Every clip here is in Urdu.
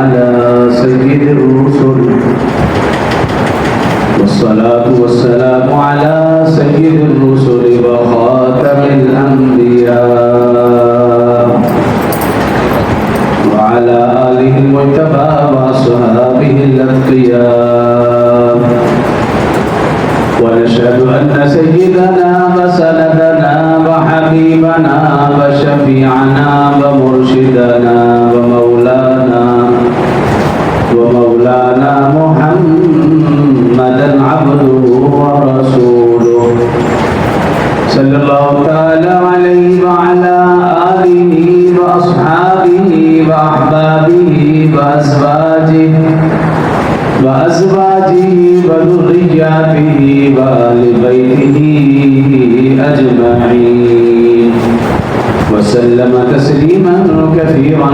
على سيد الرسل والصلاة والسلام على سيد الرسل وخاتم الأنبياء وعلى آله المجتبى وأصحابه الأتقياء ونشهد أن سيدنا وسندنا وحبيبنا وشفيعنا ومرشدنا ومولانا محمدا عبده ورسوله صلى الله تعالى عليه وعلى آله وأصحابه وأحبابه وأزواجه وذرياته وآل بيته أجمعين وسلم تسليما كثيرا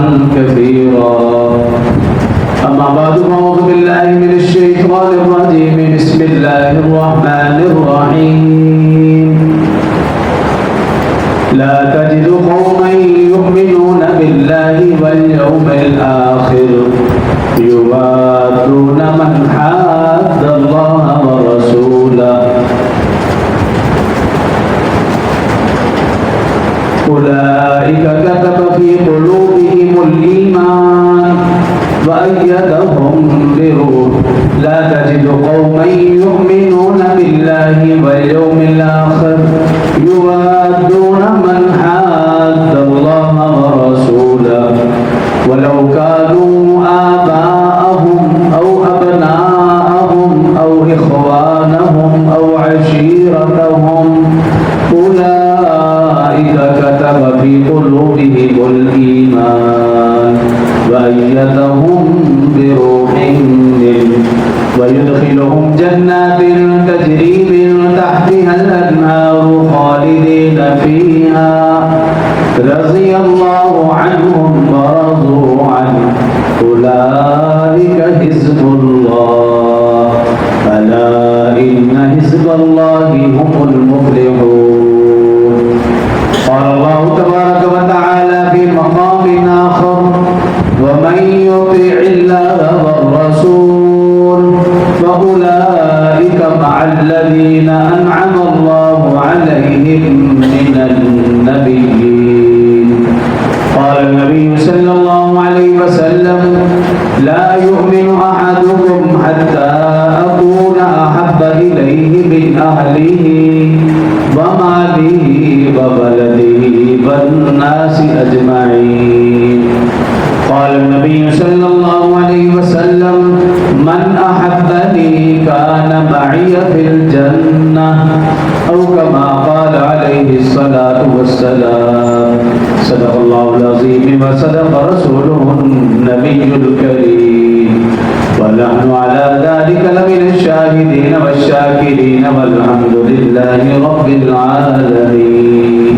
أما بعد فأعوذ بالله من الشيطان الرجيم بسم الله الرحمن الرحيم لا تجد قوما يؤمنون بالله واليوم الآخر يوادون من حاد الله ورسوله أولئك كتب في قلوبهم الإيمان وأيدهم بروح لا تجد قوما يؤمنون بالله واليوم الآخر يوادون من حاد الله ورسوله ولو كانوا آباءهم أو أبناءهم أو إخوانهم أو عشيرتهم أولئك كتب في قلوبهم الإيمان وأيدهم بروح منه ويدخلهم جنات تجري من تحتها الأنهار خالدين فيها رضي الله عنهم ورضوا عنه أولئك حزب الله ألا إن حزب الله هم المفلحون قال الله تبارك وتعالى في مقام آخر ومن يطع الله والرسول فأولئك مع الذين أنعم الله عليهم من النبيين قال النبي صلى الله عليه وسلم لا يؤمن أحدكم حتى أكون أحب إليه من أهله وماله وولده والناس أجمعين قال النبي صلى الله عليه وسلم من أحبني كان معي في الجنة أو كما قال عليه الصلاة والسلام صدق الله العظيم وصدق رسوله النبي الكريم ونحن على ذلك لمن الشاهدين والشاكرين والحمد لله رب العالمين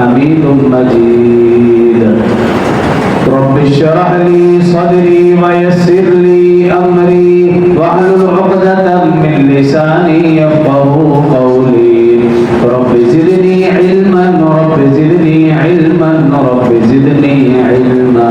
حميد مجيد رب اشرح لي صدري ويسر لي أمري واحلل عقدة من لساني يفقهوا قولي رب زدني علما رب زدني علما رب زدني علما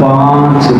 5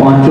5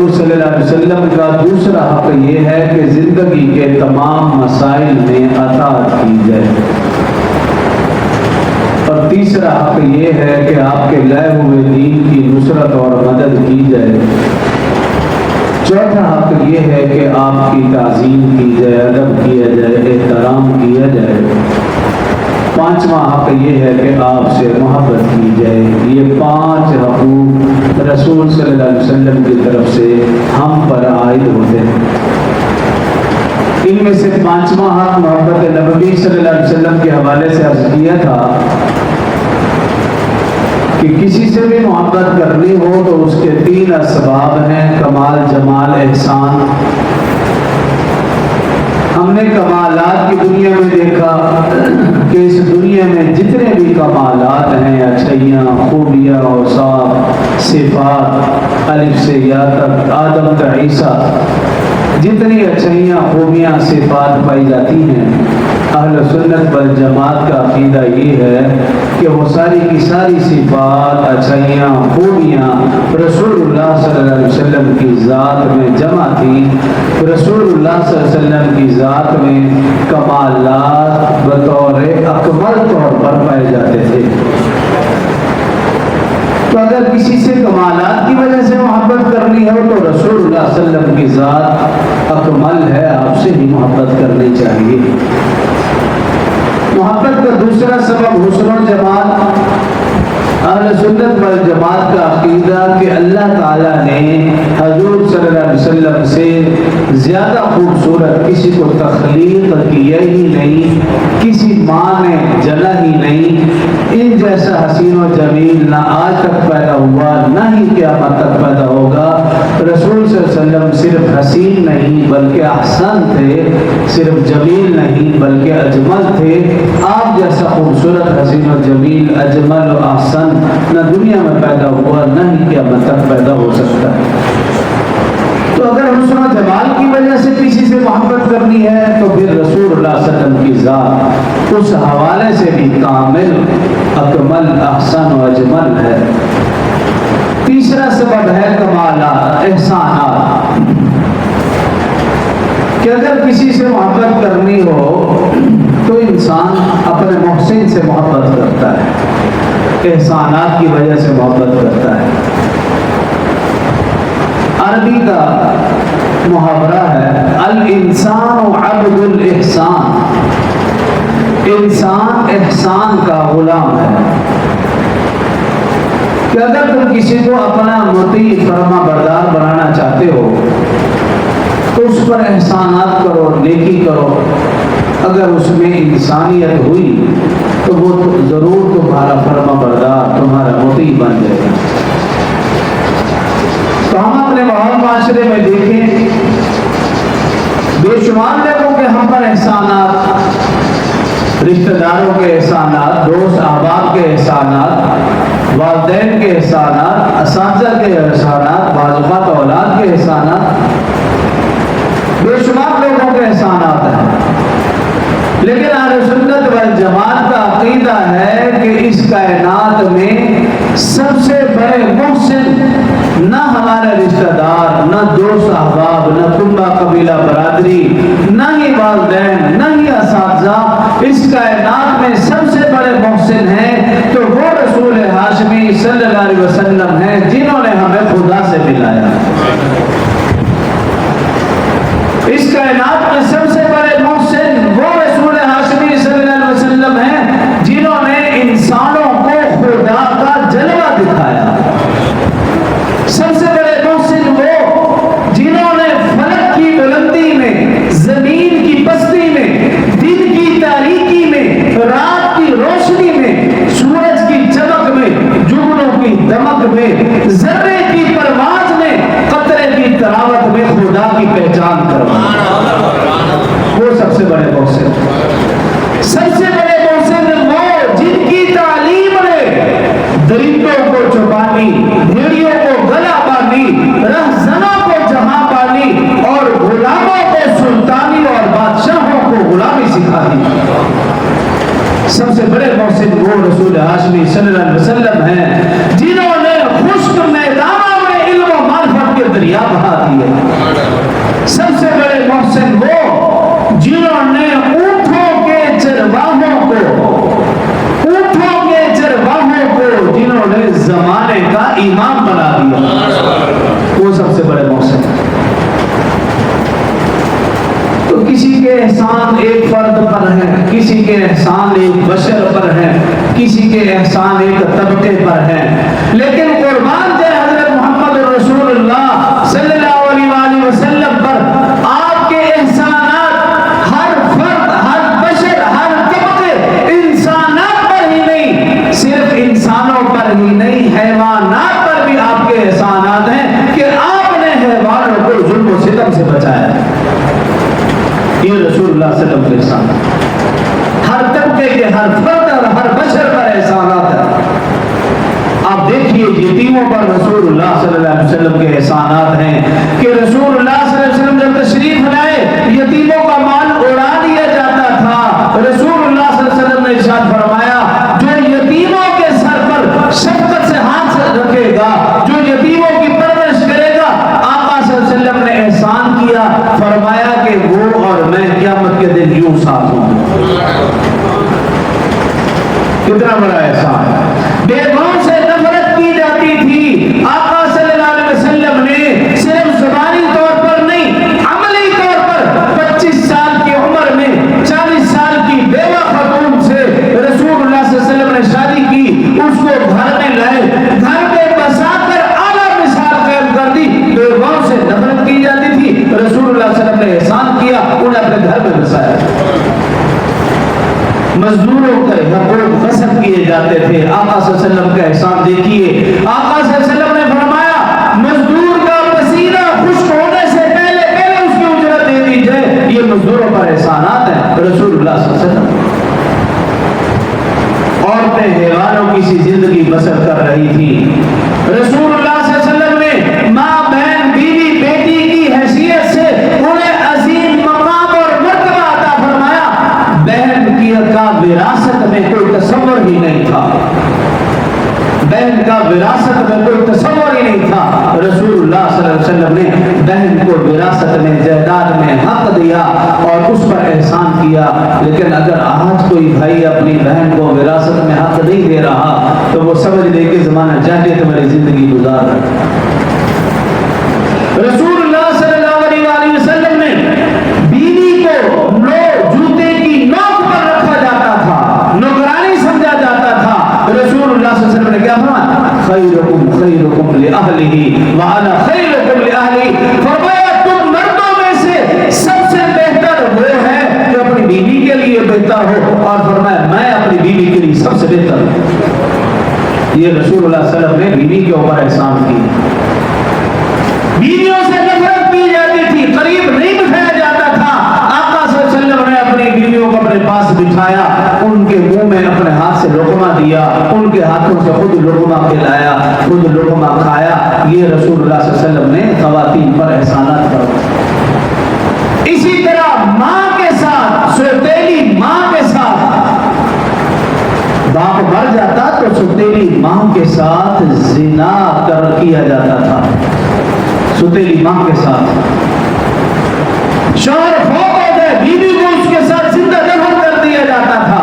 حضور صلی اللہ علیہ وسلم کا دوسرا حق یہ ہے کہ زندگی کے تمام مسائل میں اطاعت کی جائے، اور تیسرا حق یہ ہے کہ آپ کے لائے ہوئے دین کی نصرت اور مدد کی جائے، چوتھا حق یہ ہے کہ آپ کی تعظیم کی جائے، ادب کیا جائے، احترام کیا جائے، پانچواں حق یہ ہے کہ آپ سے محبت کی جائے۔ یہ 5 حقوق رسول صلی اللہ علیہ وسلم کی طرف سے ہم پر عائد ہوتے ہیں۔ ان میں سے 5واں حق محبت نبوی صلی اللہ علیہ وسلم کے حوالے سے عرض کیا تھا کہ کسی سے بھی محبت کرنی ہو تو اس کے 3 اسباب ہیں: کمال، جمال، احسان۔ ہم نے کمالات کی دنیا میں دیکھا کہ اس دنیا میں جتنے بھی کمالات ہیں، اچھائیاں، خوبیاں، اوصاف، صفات، الف سے یا تک، آدم تا عیسیٰ، جتنی اچھائیاں، خوبیاں، صفات پائی جاتی ہیں، اہل سنت والجماعت کا عقیدہ یہ ہے کہ وہ ساری کی ساری صفات، اچھائیاں، خوبیاں رسول اللہ صلی اللہ علیہ وسلم کی ذات میں جمع تھی۔ رسول اللہ صلی اللہ علیہ وسلم کی ذات میں کمالات بطور اکمل طور پر پائے جاتے تھے۔ تو اگر کسی سے کمالات کی وجہ سے محبت کرنی ہو تو رسول اللہ صلی اللہ علیہ وسلم کی ذات اکمل ہے، آپ سے ہی محبت کرنی چاہیے۔ محبت کا دوسرا سبب حسن و جمال۔ اہل سنت والجماعت کا عقیدہ کہ اللہ تعالیٰ نے حضور صلی اللہ علیہ وسلم سے زیادہ خوبصورت کسی کو تخلیق کیا ہی نہیں، کسی ماں نے جلا ہی نہیں، ان جیسا حسین و جمیل نہ آج تک پیدا ہوا نہ ہی قیامت تک پیدا ہوگا۔ رسول صلی اللہ علیہ وسلم صرف حسین نہیں بلکہ احسن تھے، صرف جمیل نہیں بلکہ اجمل تھے۔ آپ جیسا خوبصورت حسین و جمیل، اجمل و احسن نہ دنیا میں پیدا ہوا نہ ہی قیامت تک پیدا ہو سکتا ہے۔ تو اگر حسن و جمال کی وجہ سے کسی سے محبت کرنی ہے تو پھر رسول اللہ صلی اللہ علیہ وسلم کی ذات اس حوالے سے بھی کامل، اکمل، احسن و اجمل ہے۔ تیسرا سبب ہے کمالات، احسانات، کہ اگر کسی سے محبت کرنی ہو تو انسان اپنے محسن سے محبت کرتا ہے، احسانات کی وجہ سے محبت کرتا ہے۔ عربی کا محاورہ ہے الانسان عبد الاحسان، انسان احسان کا غلام ہے، کہ اگر تم کسی کو اپنا مطیع فرما بردار بنانا چاہتے ہو تو اس پر احسانات کرو، نیکی کرو، اگر اس میں انسانیت ہوئی تو وہ ضرور تمہارا فرما بردار، تمہارا مطیع بن جائے گا۔ تو ہم اپنے ماحول معاشرے میں دیکھیں بے شمار لوگوں کے ہم پر احسانات، رشتہ داروں کے احسانات، دوست احباب کے احسانات، والدین کے احسانات، اساتذہ کے احسانات، بعض اوقات اولاد کے احسانات، بے شمار لوگوں کے احسانات ہیں۔ لیکن اہل سنت والجماعت کا عقیدہ ہے کہ اس کائنات میں سب سے بڑے محسن نہ ہمارے رشتہ دار، نہ دوست احباب، نہ کنبہ قبیلہ برادری، نہ ہی والدین، نہ ہی اساتذہ، اس کائنات میں سب سے بڑے محسن ہیں تو وہ رسول ہاشمی صلی اللہ علیہ وسلم ہیں جنہوں نے ہمیں خدا سے ملایا۔ اس کائنات میں سب سے بڑے محسن وہ رسول ہاشمی صلی اللہ علیہ وسلم ہیں جنہوں نے انسانوں کو خدا کا جلوہ دکھایا۔ سب سے بڑے محسن وہ جنہوں نے فلک کی بلندی میں، زمین کی پستی میں، دن کی تاریکی میں، رات کی روشنی میں، سورج کی چمک میں، جگنوں کی دمک میں، ذرے کی پرواز میں، قطرے کی تلاوت میں خدا کی پہچان کروایا۔ وہ سب سے بڑے محسن، سب سے بڑے محسن وہ جن کی تعلیم نے درندوں کو چوپانی، بھیڑیوں کو گلا پانی، رہزنوں کو جہاں پانی اور غلاموں کو سلطانی اور بادشاہوں کو غلامی سکھا دی۔ سب سے بڑے محسن وہ رسول ہاشمی صلی اللہ علیہ وسلم ہیں جنہوں نے خشک میدانوں میں علم و معرفت کے دریا بہا امام بنا دیا، وہ سب سے بڑے محسن۔ تو کسی کے احسان ایک فرد پر ہے، کسی کے احسان ایک بشر پر ہے، کسی کے احسان ایک طبقے پر ہے، لیکن قربان جائے حضرت محمد رسول اللہ صلی اللہ علیہ وآلہ وسلم پر آپ کے احسانات ہر فرد، ہر بشر، ہر طبقے، انسانات پر ہی نہیں، صرف انسانوں پر ہی نہیں، حیوانات پر بھی آپ کے احسانات ہیں کہ آپ نے حیوانوں کو ظلم و ستم سے بچایا۔ یہ رسول اللہ صلی اللہ علیہ وسلم کے احسان، ہر طبقے کے ہر فرد اور ہر بشر پر احسانات ہیں۔ آپ دیکھیے یتیموں پر رسول اللہ صلی اللہ علیہ وسلم کے احسانات ہیں کہ رسول اللہ صلی اللہ علیہ وسلم جب تشریف لائے یتیموں کا مال اڑا دیا جاتا تھا۔ رسول اللہ صلی اللہ علیہ وسلم نے ارشاد فرمایا جو یتیموں کے سر پر شفقت سے ہاتھ رکھے گا، جو یتیموں کی پرورش کرے گا، آقا صلی اللہ علیہ وسلم نے احسان کیا، فرمایا کہ وہ اور میں قیامت کے دن یوں ساتھ ہوں۔ کتنا بڑا احسان ہے۔ بیگموں سے نفرت کی جاتی تھی، آقا صلی اللہ علیہ وسلم نے صرف زبانی طور پر نہیں، عملی طور پر 25 سال کی عمر میں 40 سال کی بیوہ خاتون سے رسول اللہ صلی اللہ علیہ وسلم نے شادی کی، اس کو گھر میں لائے، گھر میں بسا کر اعلیٰ مثال قائم کر دی۔ بیگموں سے نفرت کی جاتی تھی، رسول اللہ صلی اللہ علیہ وسلم نے احسان کیا، انہیں اپنے گھر میں بسایا۔ مزدوروں کے حقوق غصب کیے جاتے تھے، آقا صلی اللہ علیہ وسلم کا احسان دیکھیے، آقا صلی اللہ علیہ وسلم نے فرمایا مزدور کا پسینہ خشک ہونے سے پہلے اس کی اجرت دے دی جائے، یہ مزدوروں پر احسانات ہیں رسول اللہ صلی اللہ علیہ وسلم۔ عورتیں حیوانوں کی سی زندگی بسر کر رہی تھی، رسول اللہ صلی اللہ علیہ وسلم نے ماں، بہن، بیوی، بیٹی کی حیثیت سے انہیں عظیم مقام اور مرتبہ عطا فرمایا۔ بہن کا وراثت میں کوئی تصور ہی نہیں تھا، بہن کا وراثت میں کوئی تصور ہی نہیں تھا، رسول اللہ صلی اللہ علیہ وسلم نے بہن کو وراثت میں، جائیداد میں حق دیا اور اس پر احسان کیا۔ لیکن اگر آج کوئی بھائی اپنی بہن کو وراثت میں حق نہیں دے رہا تو وہ سمجھ لے کہ زمانہ جاہلیت میں زندگی گزار رہا ہے۔ رسول اللہ صلی اللہ علیہ وآلہ وسلم نے بیوی کو جوتے کی نوک پر رکھا جاتا تھا، نوکرانی سمجھا جاتا تھا۔ رسول اللہ صلی اللہ علیہ وسلم نے کیا فرمایا؟ خیرکم خیرکم لأہلہ وأنا خیرکم لأہلی، فرمایا تم مردوں میں سے سب سے بہتر وہ ہے جو اپنی بیوی کے لیے بہتر ہو، اور فرمایا میں اپنی بیوی کے لیے سب سے بہتر ہوں۔ یہ رسول اللہ صلی اللہ علیہ وسلم نے بیوی کے اوپر احسان کیا۔ بیویوں سے نفرت کی جاتی تھی، قریب نہیں بٹھایا جاتا تھا، آقا صلی اللہ علیہ وسلم نے اپنی بیویوں کو اپنے پاس بٹھایا، ان کے منہ میں اپنے ہاتھ سے لقمہ دیا، ان کے ہاتھوں سے خود لقمہ کھلایا، خود لقمہ کھایا۔ یہ رسول اللہ صلی اللہ علیہ وسلم نے خواتین پر احسانات فرمائے۔ اسی طرح ماں کے ساتھ، سوتیلی ماں کے ساتھ، باپ مر جاتا تو سوتیلی ماں کے ساتھ زنا کیا جاتا تھا، سوتیلی ماں کے ساتھ۔ شوہر فوت ہو گئے، بیوی کو اس کے ساتھ زندہ دفن کر دیا جاتا تھا۔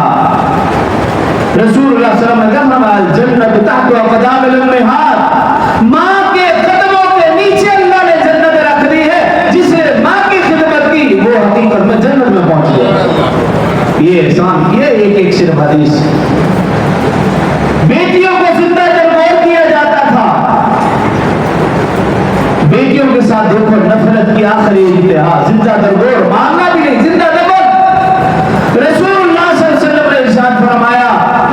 رسول اللہ صلی اللہ علیہ وسلم نے جنت تحت اقدام الامہات، ماں کے قدموں کے نیچے اللہ نے جنت رکھ دی ہے، جس نے ماں کی خدمت کی وہ حقیقت میں جنت میں پہنچ گیا۔ یہ احسان کیا ایک ایک صرف حدیث۔ بیٹیوں کو زندہ درگور کیا جاتا تھا، بیٹیوں کے ساتھ دیکھو نفرت کی آخری انتہا، زندہ درگور، ماننا بھی نہیں، زندہ درگور۔ رسول اللہ صلی اللہ علیہ وسلم نے ارشاد فرمایا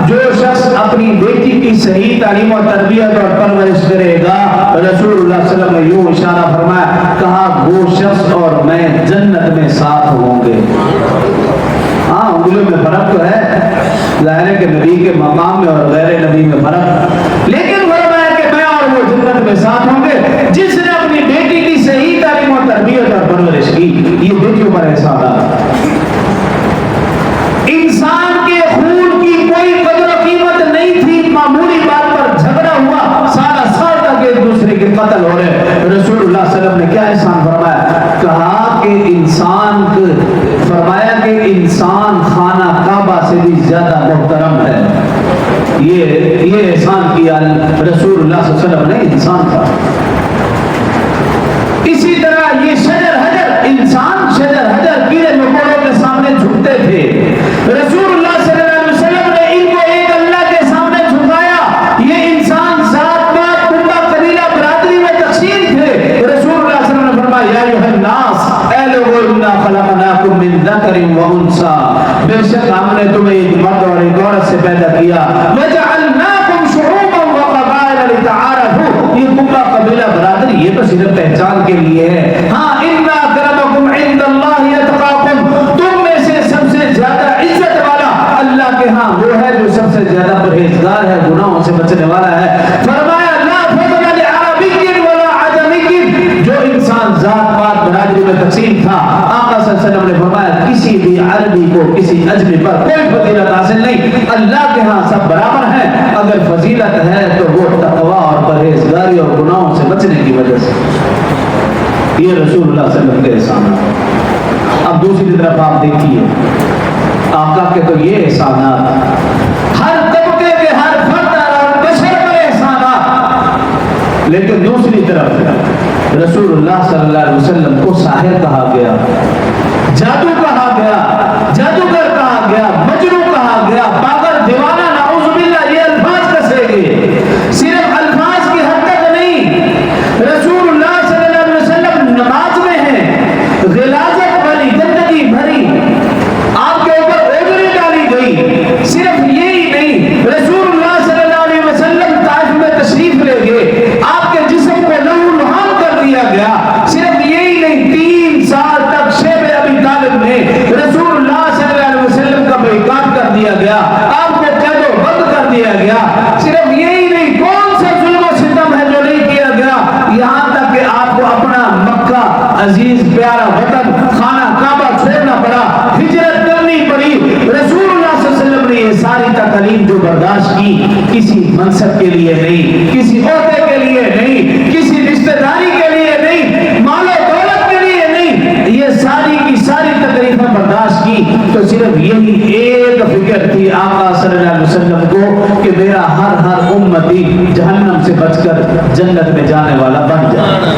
جو شخص اپنی بیٹی کی صحیح تعلیم و تربیت اور پرورش کرے گا، رسول اللہ صلی اللہ علیہ وسلم نے یوں اشارہ فرمایا، کہا وہ شخص اور میں جنت میں ساتھ ہوں گے۔ ہاں انگلیوں میں فرق تو ہے، ظاہر ہے کہ نبی کے مقام میں اور غیر نبی میں فرق، لیکن فرمایا کہ میں اور وہ جنت میں ساتھ ہوں گے جس نے اپنی بیٹی کی صحیح تعلیم و تربیت اور پرورش کی۔ یہ بیٹیوں پر احسانات۔ انسان کے خون کی کوئی قدر و قیمت نہیں تھی، معمولی بات پر جھگڑا ہوا، سارا سال تک ایک دوسرے کے قتل ہو رہے۔ رسول اللہ صلی اللہ علیہ وسلم نے کیا احسان فرمایا؟ کہا کہ انسان، فرمایا کہ انسان خانہ کعبہ سے بھی زیادہ محترم ہے۔ یہ احسان کیا رسول اللہ صلی اللہ علیہ وسلم نے انسان تھا. اسی طرح یہ شجر حجر انسان شجر حجر کیڑے مکوڑوں کے سامنے جھکتے تھے. رسول اللہ صلی اللہ علیہ وسلم نے ان کو ایک اللہ کے سامنے جھکایا. یہ انسان ذات پات کنبہ قبیلہ برادری میں تقسیم تھے. رسول اللہ صلی اللہ علیہ وسلم نے فرمایا یا ایھا الناس اے لوگو انا خلقناکم من ذکر و انثی بے شک ہم نے تمہیں ایک مرد اور ایک عورت سے پیدا کیا. وجعلناکم شعوبا وقبائل لتعارفوا یہ کنبہ قبیلہ برادری یہ تو صرف پہچان کے لیے ہے. ہاں ان اکرمکم عند اللہ اتقاکم تم میں سے سب سے زیادہ عزت والا اللہ کے ہاں وہ ہے جو سب سے زیادہ پرہیزگار ہے گناہوں سے بچنے والا ہے. فرمایا لا فضل لعربی ولا عجمی جو انسان ذات پات برادری میں تقسیم تھا آقا صلی اللہ علیہ وسلم نے فرمایا کسی بھی عربی کو کسی اجمی پر کوئی فضیلت حاصل نہیں. اللہ کے ہاں سب برابر ہیں. اگر فضیلت ہے تو وہ تقوی اور پرہیزگاری اور گناہوں سے بچنے کی وجہ سے. یہ رسول اللہ صلی اللہ علیہ وسلم کے احسانات. اب دوسری طرف آپ دیکھیے آقا کے تو یہ احسانات ہر طبقے کے ہر فرد اور بشر پر احسانات. لیکن دوسری طرف رسول اللہ صلی اللہ علیہ وسلم کو ساحر کہا گیا, جادو کہا گیا, جادوگر کہا گیا, مجنو کہا گیا, پاگل دیوانہ نعوذ باللہ یہ الفاظ کسے گئے. صرف الفاظ کی حد تک نہیں. رسول اللہ صلی اللہ علیہ وسلم نماز میں ہیں غلاظت والی گندگی بھری آپ کے اوپر اوجری ڈالی گئی. صرف یہی نہیں رسول اللہ صلی اللہ علیہ وسلم طائف میں تشریف لے گئے آپ کے جسم کو لہو لہان کر دیا گیا. صرف یہی نہیں 3 سال تک شیب ابی طالب میں رسول اللہ صلی اللہ علیہ وسلم کا بائیکاٹ کر دیا گیا. آپ کو قید و بند کر دیا گیا. صرف یہی نہیں کون سا ظلم و ستم ہے جو نہیں کیا گیا. یہاں تک کہ آپ کو اپنا مکہ عزیز پیارا وطن خانہ کعبہ چھوڑنا پڑا, ہجرت کرنی پڑی. رسول اللہ صلی اللہ علیہ وسلم نے یہ ساری تکالیف جو برداشت کی کسی منصب کے لیے نہیں, کسی عہدے کے لیے نہیں, کسی رشتہ داری کے لیے نہیں, مال و دولت کے لیے نہیں, یہ ساری کی ساری تکلیفیں برداشت کی تو صرف یہی ایک فکر تھی آقا صلی اللہ علیہ وسلم کو کہ میرا ہر امتی جہنم سے بچ کر جنت میں جانے والا بن جائے.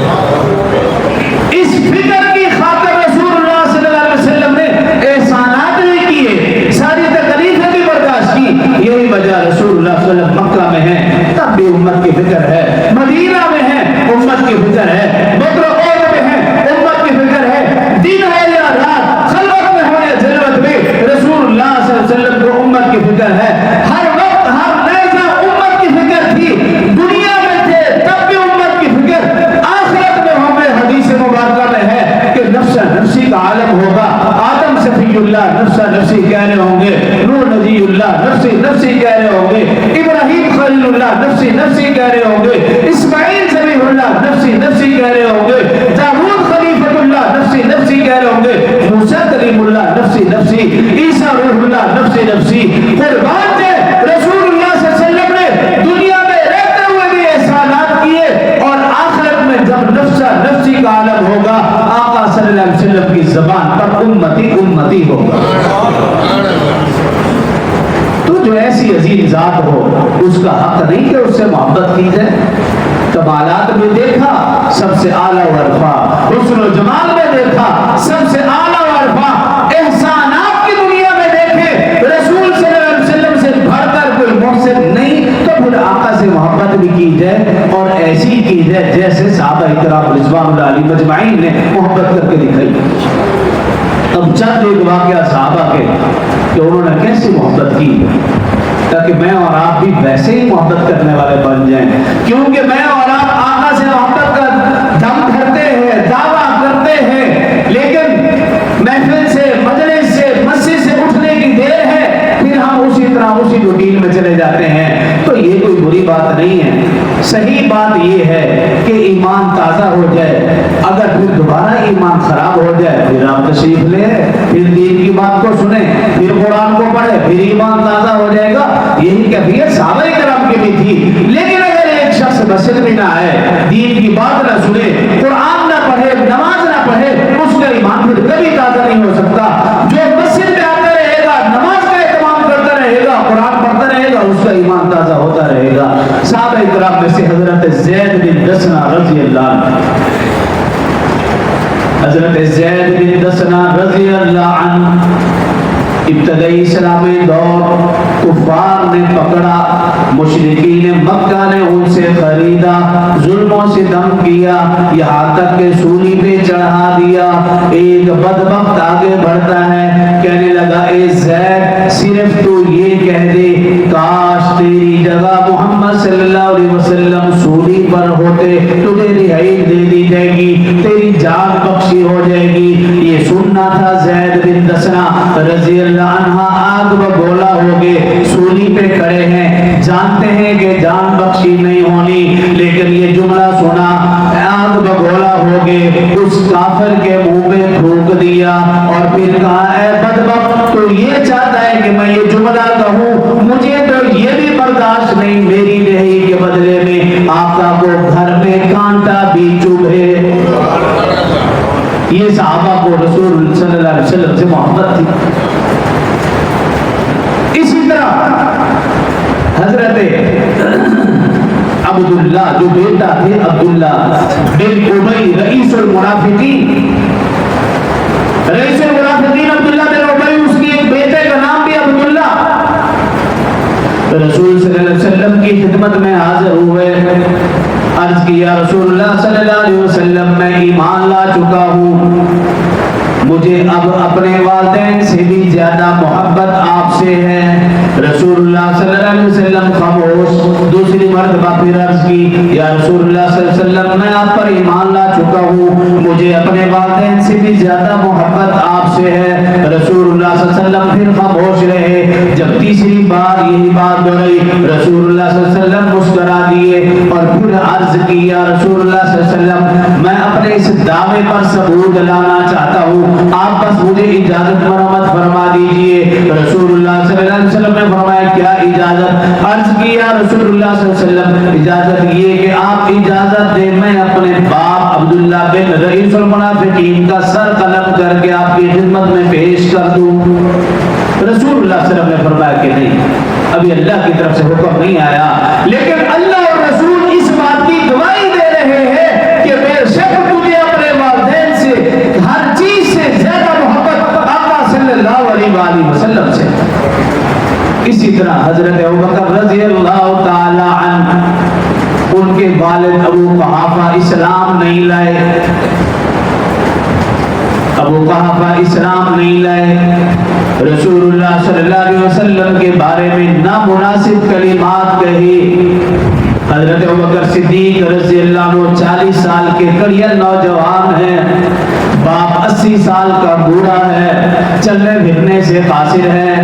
اس فکر کی خاطر رسول اللہ صلی اللہ علیہ وسلم نے احسانات بھی کیے, ساری تکلیفیں بھی برداشت کی. یہی وجہ رسول اللہ صلی اللہ علیہ وسلم مکہ میں ہیں تب بھی امت کی فکر ہے, مدینہ میں ہیں امت کی فکر ہے, بدر عہد میں ہیں امت کی فکر ہے, دن ہو یا رات, خلوت میں ہو یا جلوت میں رسول اللہ صلی اللہ علیہ وسلم کو امت کی فکر ہے. ہر وقت ہر لحظہ امت کی فکر تھی. دنیا میں تھے تب بھی امت کی فکر, آخرت میں ہوں گے. حدیث مبارکہ میں ہے کہ نفس نفسی کا عالم ہوگا. آدم صفی اللہ نفس نفسی کہہ رہے ہوں گے, نوح نبی اللہ نفسی نفسی کہہ رہے ہوں گے, ابراہیم خلیل اللہ نفسی نفسی کہہ رہے ہوں گے, اسماعیل ذبیح اللہ نفسی نفسی کہہ رہے ہوں گے, داؤد خلیفۃ اللہ نفسی نفسی کہہ رہے ہوں گے, موسیٰ کلیم اللہ نفسی نفسی, عیسیٰ روح اللہ نفسی نفسی. قربان تھے رسول اللہ صلی اللہ علیہ وسلم نے دنیا میں رہتے ہوئے بھی احسانات کیے اور آخرت میں جب نفس نفسی کا عالم ہوگا آقا صلی اللہ علیہ وسلم کی زبان پر امتی امتی ہوگا. تو جو ایسی عظیم ذات ہو اس کا حق نہیں کہ اس سے محبت کی جائے. کمالات میں دیکھا سب سے اعلیٰ و ارفع, حسن و جمال میں دیکھا سب سے اعلیٰ و ارفع, احسانات کی دنیا میں دیکھے رسول صلی اللہ علیہ وسلم سے بڑھ کر کوئی محسن نہیں. تو پھر آقا سے محبت بھی کی جائے اور ایسی کی جائے جیسے صحابہ کرام رضوان اللہ علیہم اجمعین نے محبت کر کے دکھائی. اب چند ایک واقعہ صحابہ کے کہ انہوں نے کیسی محبت کی تاکہ میں اور آپ بھی ویسے ہی محبت کرنے والے بن جائیں. کیونکہ میں اور آپ آقا سے محبت کا دم کرتے ہیں, دعویٰ کرتے ہیں, لیکن محفل سے مجلس سے مسجد سے اٹھنے کی دیر ہے پھر ہم اسی طرح اسی روٹین میں چلے جاتے ہیں. تو یہ کوئی بری بات نہیں ہے. صحیح بات یہ ہے کہ ایمان تازہ ہو جائے. اگر پھر دوبارہ ایمان خراب ہو جائے پھر آپ تشریف لے, پھر دین کی بات کو سنیں, پھر قرآن کو پڑھیں, پھر ایمان تازہ ہو جائے گا. یہی کیفیت صحابہ کرام کی بھی تھی. لیکن اگر ایک شخص مسجد میں نہ آئے, دین کی بات نہ سنے, قرآن نہ پڑھے, نماز نہ پڑھے, اس کا ایمان پھر کبھی تازہ نہیں ہو سکتا. جو مسجد میں آتا رہے گا, نماز کا اہتمام کرتا رہے گا, قرآن پڑھتا رہے گا, اس کا ایمان تازہ ہوتا رہے گا. صحابہ اکرام میں سے حضرت زید بن دسنہ رضی اللہ عنہ، حضرت زید بن دسنہ رضی اللہ عنہ ابتدائی اسلامی دور کفار نے پکڑا، مشرکین مکہ نے ان سے خریدا، ظلموں سے دم کیا، یہاں تک کہ سولی پہ چڑھا دیا۔ ایک بدبخت آگے بڑھتا ہے، کہنے لگا اے زید صرف تو یہ کہہ دے کاش تیری جگہ محمد صلی اللہ علیہ وسلم سولی پر ہوتے، تجھے رہائی دے دی جائے گی، تیری جان بخشی ہو جائے گی۔ یہ سننا تھا زید بن دسنہ رضی اللہ عنہ آگ بگولا ہو گئے، سولی پہ کھڑے ہیں، جانتے ہیں کہ جان بخشی نہیں ہونی، لیکن یہ جملہ سنا، آگ بگولا ہو گئے، اس کافر کے منہ میں تھوک دیا اور پھر کہا اے بدبخت تو یہ چاہتا ہے کہ میں یہ جملہ کہوں، مجھے تو یہ بھی برداشت نہیں، میری رہی کے بدلے میں آقا کو گھر میں کانٹا بھی چبھے۔ یہ صحابہ کو رسول صلی اللہ علیہ وسلم سے محبت تھی۔ اسی طرح حضرت عبداللہ جو بیٹا تھے عبداللہ بن ابی رئیس المنافقین، رئیس المنافقین عبداللہ بن ابی، اس کی ایک بیٹے کا نام بھی عبداللہ، رسول صلی اللہ علیہ وسلم کی خدمت میں حاضر ہوئے، عرض کیا رسول اللہ صلی اللہ علیہ وسلم میں ایمان لا چکا ہوں، مجھے اب اپنے والدین سے بھی زیادہ محبت آپ سے ہے۔ رسول اللہ صلی اللہ علیہ وسلم خاموش، دوسری مرتبہ پھر عرض کی یا رسول اللہ صلی اللہ علیہ وسلم میں آپ پر ایمان لا چکا ہوں، مجھے اپنے والدین سے بھی زیادہ محبت آپ سے ہے۔ رسول اللہ صلی اللہ علیہ وسلم پھر خاموش رہے۔ جب تیسری بار یہی بات دہرائی، رسول اللہ صلی اللہ علیہ وسلم مسکرا دیے اور پھر عرض کی یا رسول اللہ صلی اللہ علیہ وسلم میں اپنے اس دعوے پر ثبوت لانا چاہتا ہوں، آپ بس مجھے اجازت مرحمت فرما دیجئے۔ رسول اللہ صلی اللہ علیہ وسلم نے فرمایا کیا اجازت؟ عرض کیا رسول اللہ صلی اللہ علیہ وسلم اجازت یہ کہ آپ اجازت دیں میں اپنے باپ عبداللہ بن رئیس المنافقین کا سر قلم کر کے آپ کی خدمت میں پیش کر دوں۔ رسول اللہ صلی اللہ علیہ وسلم نے فرمایا کہ نہیں، ابھی اللہ کی طرف سے حکم نہیں آیا، لیکن اللہ اور رسول اس بات کی گواہی دے رہے ہیں کہ بے شک تجھے اپنے والدین سے ہر چیز سے زیادہ محبت آقا صلی اللہ علیہ وآلہ وسلم سے۔ اسی طرح حضرت ابوبکر رضی اللہ تعالی عنہ، ان کے والد ابو قحافہ اسلام نہیں لائے، ابو قحافہ اسلام نہیں لائے، رسول اللہ صلی اللہ علیہ وسلم کے بارے میں نامناسب کلمات کہی۔ حضرت ابوبکر صدیق رضی اللہ عنہ 40 سال کے کڑیا نوجوان ہیں، باپ 80 سال کا بوڑھا ہے، چلنے پھرنے سے قاصر ہے،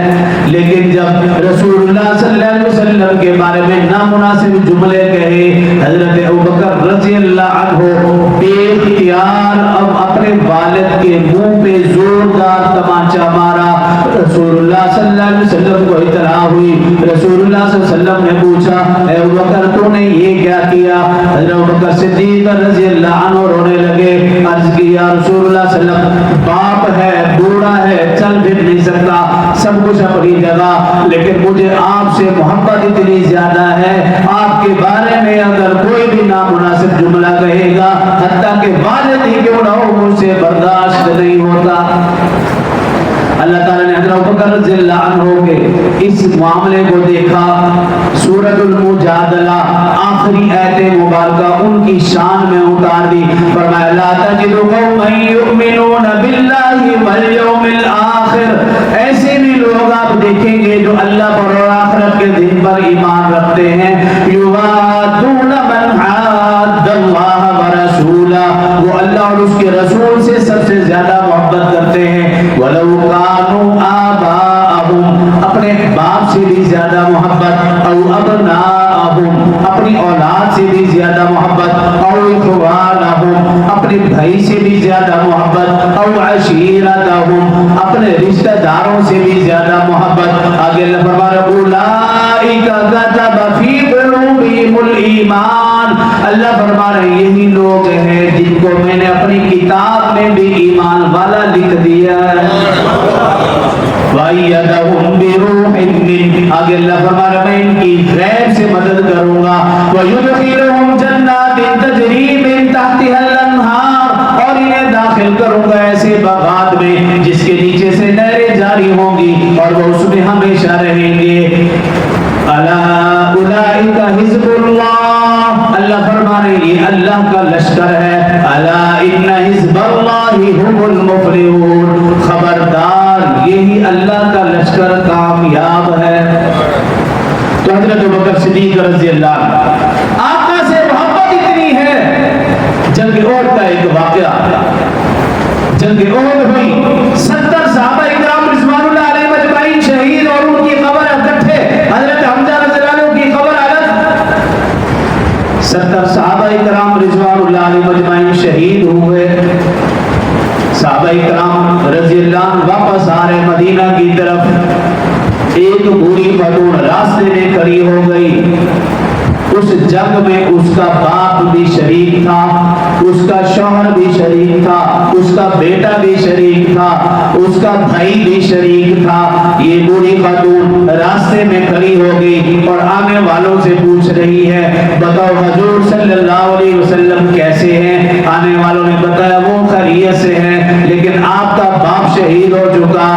لیکن جب رسول اللہ صلی اللہ علیہ وسلم کے بارے میں نامناسب جملے کہے، حضرت ابوبکر رضی اللہ عنہ بے اختیار اب اپنے والد کے منہ پہ زوردار تمانچہ مارا۔ رسول اللہ صلی اللہ علیہ وسلم کو اطلاع ہوئی، رسول اللہ صلی اللہ علیہ وسلم نے پوچھا اے ابوبکر تو نے یہ کیا کیا؟ حضرت ابوبکر صدیق رضی اللہ عنہ رونے لگے، عرض کیا رسول اللہ صلی اللہ علیہ وسلم باپ ہے، بوڑھا ہے، چل پھر نہیں سکتا، سب کچھ اپنی جگہ، لیکن مجھے آپ سے محبت اتنی زیادہ ہے، آپ کے بارے میں اگر کوئی بھی نامناسب جملہ کہے گا حتیٰ کہ والد ہی کیوں نہ ہو مجھ سے برداشت نہیں ہوتا۔ اللہ تعالیٰ نے حضرت ابوبکر رضی اللہ عنہ کے اس معاملے کو دیکھا، سورۃ المجادلہ آخری آیت مبارکہ ان کی شان میں اتار دی، فرمایا لا تجد قوما یؤمنون باللہ والیوم الآخر، ایسے بھی لوگ آپ دیکھیں گے جو اللہ پر اور آخرت کے دن پر ایمان رکھتے ہیں، یوادون من حاد اللہ ورسولہ، وہ اللہ اور اس کے رسول سے سب سے زیادہ محبت کرتے ہیں، ولو کانوا آباءہم، اپنے باپ سے بھی زیادہ محبت، او ابناءہم، اپنی اولاد سے بھی زیادہ محبت، او اخوانہم، اپنے بھائی سے بھی زیادہ محبت، او عشیرتہم، اپنے رشتہ داروں سے بھی زیادہ محبت۔ آگے اللہ فرما رہا اولئک کتب فی قلوبہم الایمان، اللہ فرما رہے یہی لوگ ہیں جن کو میں نے اپنی کتاب میں بھی ایمان والا لکھ دیا ہے۔ وَأَيَّدَهُمْ بِرُوحٍ مِّنْهُ، آگے اللہ فرما رہا میں ان کی غیب سے مدد کروں گا، رہیں گے. الا اولئک حزب اللہ، اللہ فرما رہے ہیں یہ اللہ کا لشکر ہے. الا ان حزب اللہ هم المفلحون، خبردار یہی اللہ کا لشکر کامیاب ہے. تو حضرت ابوبکر صدیق رضی اللہ عنہ آقا سے محبت اتنی ہے. جنگ احد کا ایک واقعہ، جنگ احد ہوئی، 70 صحابہ اکرام رضوان اللہ علیہ مجمعین شہید اور ان کی قبر اکٹھے، حضرت حمزہ رضی اللہ عنہ کی قبر الگ. 70 صحابہ اکرام رضوان اللہ علیہ مجمعین شہید ہوئے. صحابہ اکرام رضی اللہ عنہ واپس آ رہے مدینہ کی طرف. ایک بوڑھی خاتون راستے میں کھڑی ہو گئی. اس جنگ میں اس کا باپ بھی شریک تھا، اس کا شوہر بھی شریک تھا، اس کا بیٹا بھی شریک تھا، اس کا بھائی بھی شریک تھا. یہ بوڑھی خاتون راستے میں کھڑی ہو گئی اور آنے والوں سے پوچھ رہی ہے بتاؤ حضور صلی اللہ علیہ وسلم کیسے ہیں؟ آنے والوں نے بتایا وہ خیریت سے ہیں، لیکن آپ کا باپ شہید ہو چکا.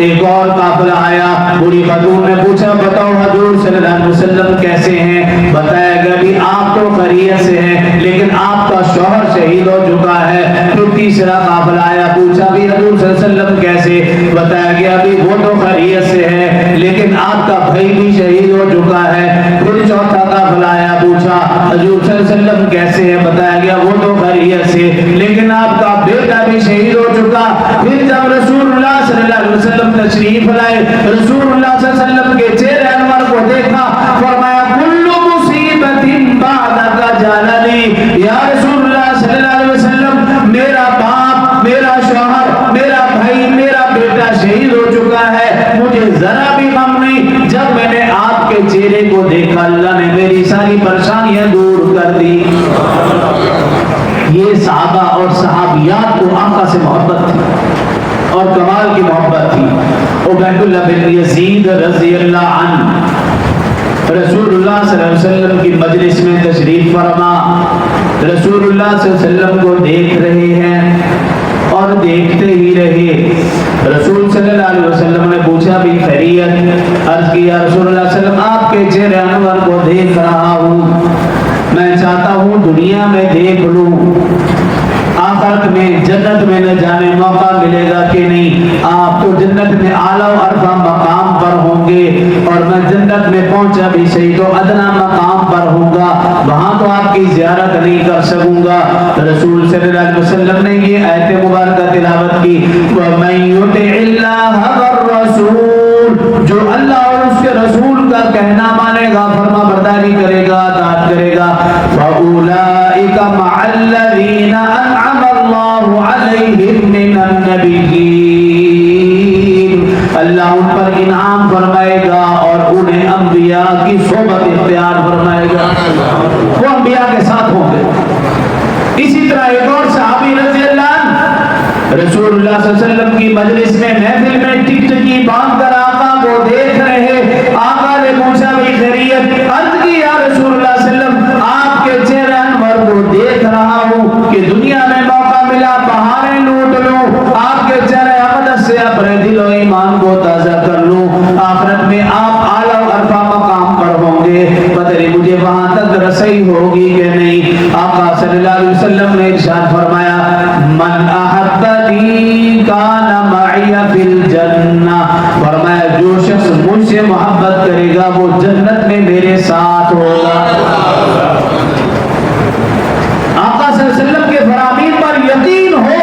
ایک اور قافلہ آیا، بوڑھی خاتون نے پوچھا بتاؤ حضور صلی اللہ علیہ وسلم کیسے ہیں؟ بتایا کہ ابھی آپ تو خیریت سے ہیں لیکن آپ کا شوہر شہید ہو چکا ہے. پھر تیسرا قافلہ آیا، پوچھا بھی حضور صلی اللہ علیہ وسلم کیسے؟ بتایا کہ ابھی وہ تو خیریت سے ہے لیکن آپ کا بھائی بھی شہید ہو چکا ہے. پھر چوتھا قافلہ آیا، پوچھا حضور صلی اللہ علیہ وسلم کیسے ہے؟ بتایا گیا وہ تو خیریت سے لیکن آپ کا بیٹا بھی شہید ہو چکا. پھر جب رسول اللہ صلی اللہ علیہ وسلم تشریف لائے، رسول اللہ صلی اللہ علیہ وسلم کے چہرے انور کو دیکھا، فرمایا کل مصیبت بعدک جالنی. یا رسول اللہ صلی اللہ علیہ وسلم میرا باپ، میرا شوہر، میرا بھائی، میرا بیٹا شہید ہو چکا ہے، مجھے ذرا بھی غم نہیں. جب میں نے آپ کے چہرے کو دیکھا اللہ نے میری ساری پریشانیاں دور کر دی. یہ صحابہ اور صحابیات کو آقا سے محبت تھی اور کمال کی محبت تھی. عبید اللہ بن یزید رضی اللہ عنہ رسول اللہ صلی اللہ علیہ وسلم کی مجلس میں تشریف فرما، رسول اللہ صلی اللہ علیہ وسلم کو دیکھ رہے ہیں اور دیکھتے ہی رہے. رسول صلی اللہ علیہ وسلم نے پوچھا بھی خیریت؟ عرض کیا رسول اللہ صلی اللہ علیہ وسلم آپ کے چہرے انور کو دیکھ رہا ہوں، میں چاہتا ہوں دنیا میں دیکھ لوں، آخرت میں جنت میں نہ جانے موقع ملے گا کہ نہیں. آپ تو جنت میں اعلیٰ و ارفع مقام پر ہوں گے اور میں جنت میں پہنچا بھی صحیح تو ادنا مقام پر ہوں گا، وہاں تو آپ کی زیارت نہیں کر سکوں گا. رسول صلی اللہ علیہ وسلم نے یہ آیت مبارکہ تلاوت کی، وَمَن يُطِعِ اللَّهَ وَالرَّسُولَ، جو اللہ اور اس کے رسول کا کہنا مانے گا، فرما برداری کرے گا، اطاعت کرے گا، فَأُولَئِكَ مَعَ الَّذِينَ أَنْعَمَ اللَّهُ عَلَيْهِم مِّنَ النَّبِيِّينَ، اللہ ان پر انعام فرمائے گا اور انہیں انبیاء کی صحبت اختیار فرمائے گا، وہ انبیاء کے ساتھ ہوں گے. اسی طرح ایک اور صحابی رضی اللہ عنہ رسول اللہ صلی اللہ علیہ وسلم کی مجلس میں محفل میں ٹکٹکی باندھ کر آقا کو دیکھ رہے. آقا نے پوچھا بھی خیریت؟ عرض کی یا رسول اللہ صلی اللہ علیہ وسلم آپ کے چہرے انور کو دیکھ رہا ہوں کہ دنیا میں موقع ملا بہاریں لوٹ لوں، آپ کے چہرے اقدس سے اپنے دل و ایمان کو تازہ کر لوں، آخرت میں آپ اعلیٰ و ارفع مقام پر ہوں گے، پتہ نہیں مجھے وہاں تک رسائی ہوگی کہ نہیں. آقا صلی اللہ علیہ وسلم نے ارشاد فرمایا من احبنی کان معی فی الجنہ، فرمایا جو شخص مجھ سے محبت کرے گا وہ جنت میں میرے ساتھ ہوگا. آقا صلی اللہ علیہ وسلم کے فرامین پر یقین ہو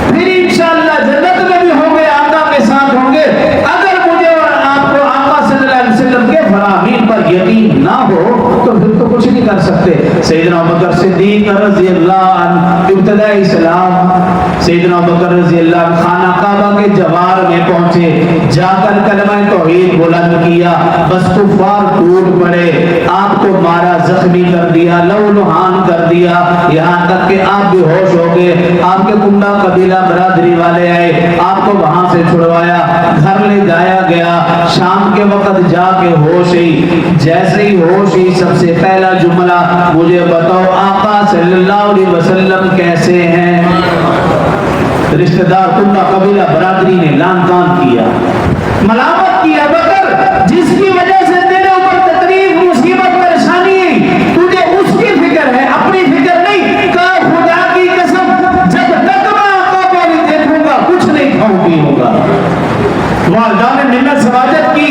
پھر انشاءاللہ جنت میں بھی ہوں گے، آقا کے ساتھ ہوں گے. اگر مجھے اور آپ کو آقا صلی اللہ علیہ وسلم کے فرامین پر یقین نہ ہو تو پھر تو کچھ نہیں کر سکتے. سیدنا ابوبکر صدیق رضی اللہ عنہ ابتدائی اسلام، سیدنا ابوبکر رضی اللہ عنہ خانہ کعبہ کے جوار میں پہنچے، جا کر کلمہ توحید بلند کیا، بس کفار ٹوٹ پڑے، آپ کو مارا، زخمی کر دیا، لہو لہان کر دیا، یہاں تک کہ آپ بھی ہوش ہو گئے. آپ کے کنڈا قبیلہ برادری والے آئے، آپ کو وہاں سے چھڑوایا، گھر لے جایا گیا. شام کے وقت جا کے ہوش ہی، جیسے ہی ہوش ہی سب سے پہلا جملہ مجھے بتاؤ آقا صلی اللہ علیہ وسلم کیسے ہیں؟ رشتہ دار کنڈا قبیلہ برادری نے لان تان کیا، ملامت کیا، جس کی وجہ سے تیرے اوپر تکلیف مصیبت پریشانی ہے تجھے اس کی فکر ہے اپنی فکر نہیں. کہا خدا کی قسم جب تک میں آقا کو نہیں دیکھوں گا کچھ نہیں کھاؤں پیوں گا. والدہ نے منت سماجت کی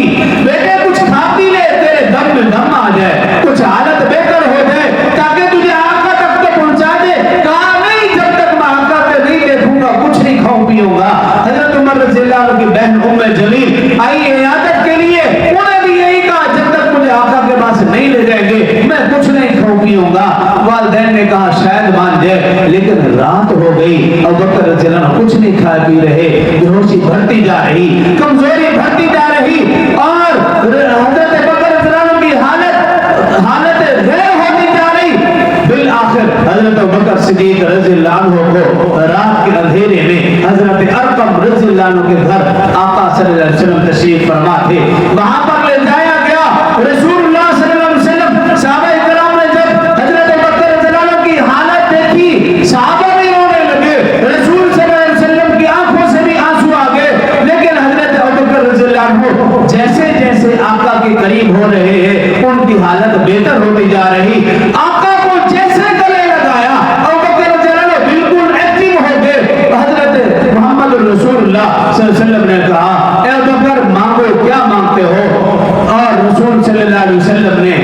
بیٹے کچھ کھا پی لے تیرے دم میں دم آ جائے کچھ حالت بہتر ہو جائے تاکہ تجھے آقا تک تو پہنچا دے. کہا نہیں جب تک میں آقا کو نہیں دیکھوں گا کچھ نہیں کھاؤں پیوں گا. حضرت عمر رضی اللہ عنہ کی بہن ام جلیل آئی عیادت کے لیے انہیں بھی یہی کہا جب تک مجھے آقا کے پاس نہیں لے جائیں گے میں کچھ نہیں کھاؤں پیوں گا. والدین نے کہا شاید مان جائے لیکن رات ہو گئی ابوبکر رضی اللہ عنہ کچھ نہیں کھا پی رہے بیہوشی بڑھتی جا رہی کمزوری بڑھتی جا رہی اور حضرت بکر رضی اللہ عنہ کی حالت غیر ہوتی جا رہی. بالآخر حضرت بکر صدیق رضی اللہ عنہ کو رات کے اندھیرے میں حضرت ارقم رضی اللہ عنہ کے گھر آقا صلی اللہ علیہ وسلم تشریف فرما تھے وہاں پر لے جایا گیا. رسول اللہ صلی اللہ علیہ وسلم صحابہ کرام نے جب حضرت بکر رضی اللہ عنہ کی حالت دیکھی صحابہ بھی رونے لگے. رسول صلی اللہ علیہ وسلم کی آنکھوں سے بھی آنسو آ گئے لیکن حضرت بکر رضی اللہ عنہ جیسے جیسے آقا کے قریب ہو رہے ہیں ان کی حالت بہتر ہوتی جا رہی. آقا کو جیسے گلے لگایا ابوبکر رضی اللہ عنہ بالکل ایکٹیو ہو گئے. حضرت محمد رسول اللہ صلی اللہ علیہ وسلم نے کہا اے ابوبکر مانگو کیا مانگتے ہو. اور رسول صلی اللہ علیہ وسلم نے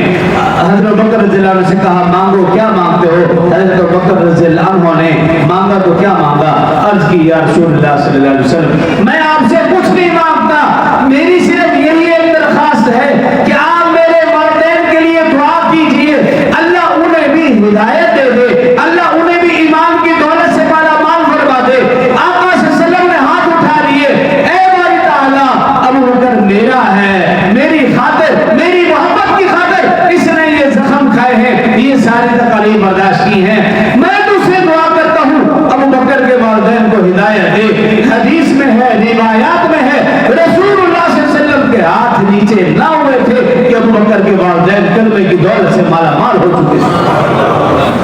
حضرت بکر رضی اللہ عنہ سے کہا مانگو کیا مانگتے ہو. حضرت بکر رضی اللہ عنہ نے مانگا تو کیا مانگا. عرض کی یا رسول اللہ صلی اللہ علیہ وسلم میں آپ سے کچھ نہیں مانگتا میری صرف یہی ایک درخواست ہے کہ آپ میرے والدین کے لیے دعا کیجئے اللہ انہیں بھی ہدایت دے دے اللہ انہیں بھی ایمان کی دولت سے مالا مال فرما دے. آقا صلی اللہ علیہ وسلم نے ہاتھ اٹھا لیے اے باری تعالیٰ ابو بکر میرا ہے میری خاطر میری محبت کی خاطر اس نے یہ زخم کھائے ہیں یہ ساری تکالیف برداشت کی ہیں میں تو سے دعا کرتا ہوں ابو بکر کے والدین کو ہدایت دے. حدیث میں ہے روایات میں ہے رسول اللہ صلی اللہ علیہ وسلم کے ہاتھ نیچے نہ ہوئے تھے کہ ابو بکر کے والدین کلمے کی دولت سے مالا مال ہو چکے تھے.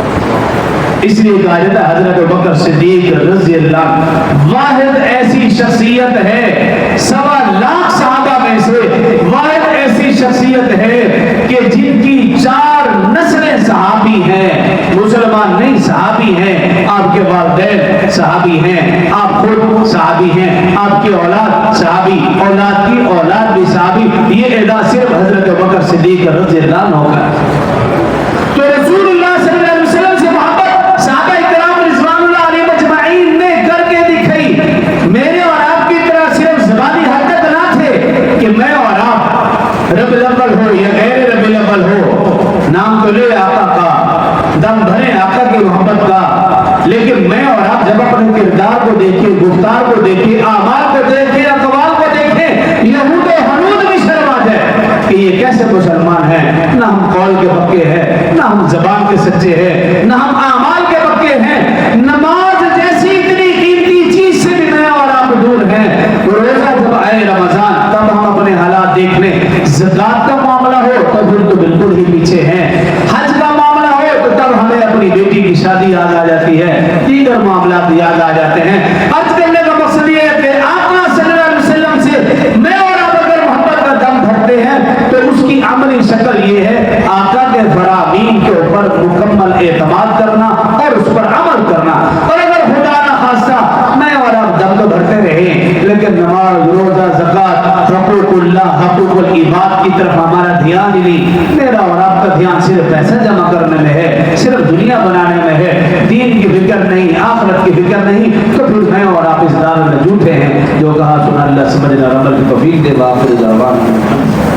اس لیے کہا جاتا ہے حضرت ابوبکر صدیق رضی اللہ عنہ واحد ایسی شخصیت ہے 1.25 صحابہ میں سے واحد ایسی شخصیت ہے کہ جن کی 4 نسلیں صحابی ہیں مسلمان نہیں صحابی ہیں. آپ کے والدین صحابی ہیں آپ خود صحابی ہیں آپ کی اولاد صحابی اولاد کی اولاد بھی صحابی. یہ اعزاز صرف حضرت ابوبکر صدیق رضی اللہ عنہ کا. تو رسول اللہ صلی اللہ علیہ وسلم سے محبت صحابہ کرام رضوان اللہ علیہم اجمعین نے کر کے دکھائی. میرے اور آپ کی طرح صرف زبانی حرکت نہ تھے کہ میں اور آپ رب الاول ہو یا غیر رب الاول ہو نام تو لے آقا کا دم بھرے آقا کی محبت کا لیکن میں اور آپ جب اپنے کردار کو دیکھیں گفتار کو دیکھیں اعمال کو دیکھیں اقوال کو دیکھیں یہود و ہنود بھی شرما جائے کہ یہ کیسے مسلمان ہیں. نہ ہم قول کے پکے ہیں نہ ہم زبان کے سچے ہیں نہ ہم اعمال کے پکے ہیں. نماز جیسی اتنی قیمتی چیز سے بھی میں اور آپ دور ہیں. روزہ جب آئے رمضان تب ہم اپنے حالات دیکھ لیں. زکات کا معاملہ ہو تو پھر تو بالکل ہی پیچھے ہیں. حج کا معاملہ ہو تو تب ہمیں اپنی بیٹی کی شادی یاد آ جاتی ہے دیگر معاملات یاد آ جاتے ہیں. عرض کرنے کا مقصد یہ ہے کہ آقا صلی اللہ علیہ وسلم سے میں اور آپ اگر محبت کا دم بھرتے ہیں تو اس کی عملی شکل یہ ہے آقا کے فرامین کے اوپر مکمل اعتماد کرنا اور اس پر عمل کرنا. اور اگر خدا نہ خواستہ میں اور آپ دم تو بھرتے رہیں لیکن نماز روزہ زکات حقوق اللہ حقوق العباد کی طرف ہمارا دھیان ہی نہیں. میرا اور آپ کا دھیان صرف پیسہ جمع کرنے میں ہے صرف دنیا بنانے میں ہے دین کی فکر نہیں آخرت کی فکر نہیں تو پھر میں اور آپ اس دار میں جھوٹے ہیں. جو کہا سنا اللہ سمجھنا عمل کی توفیق دے. باخر دعوانا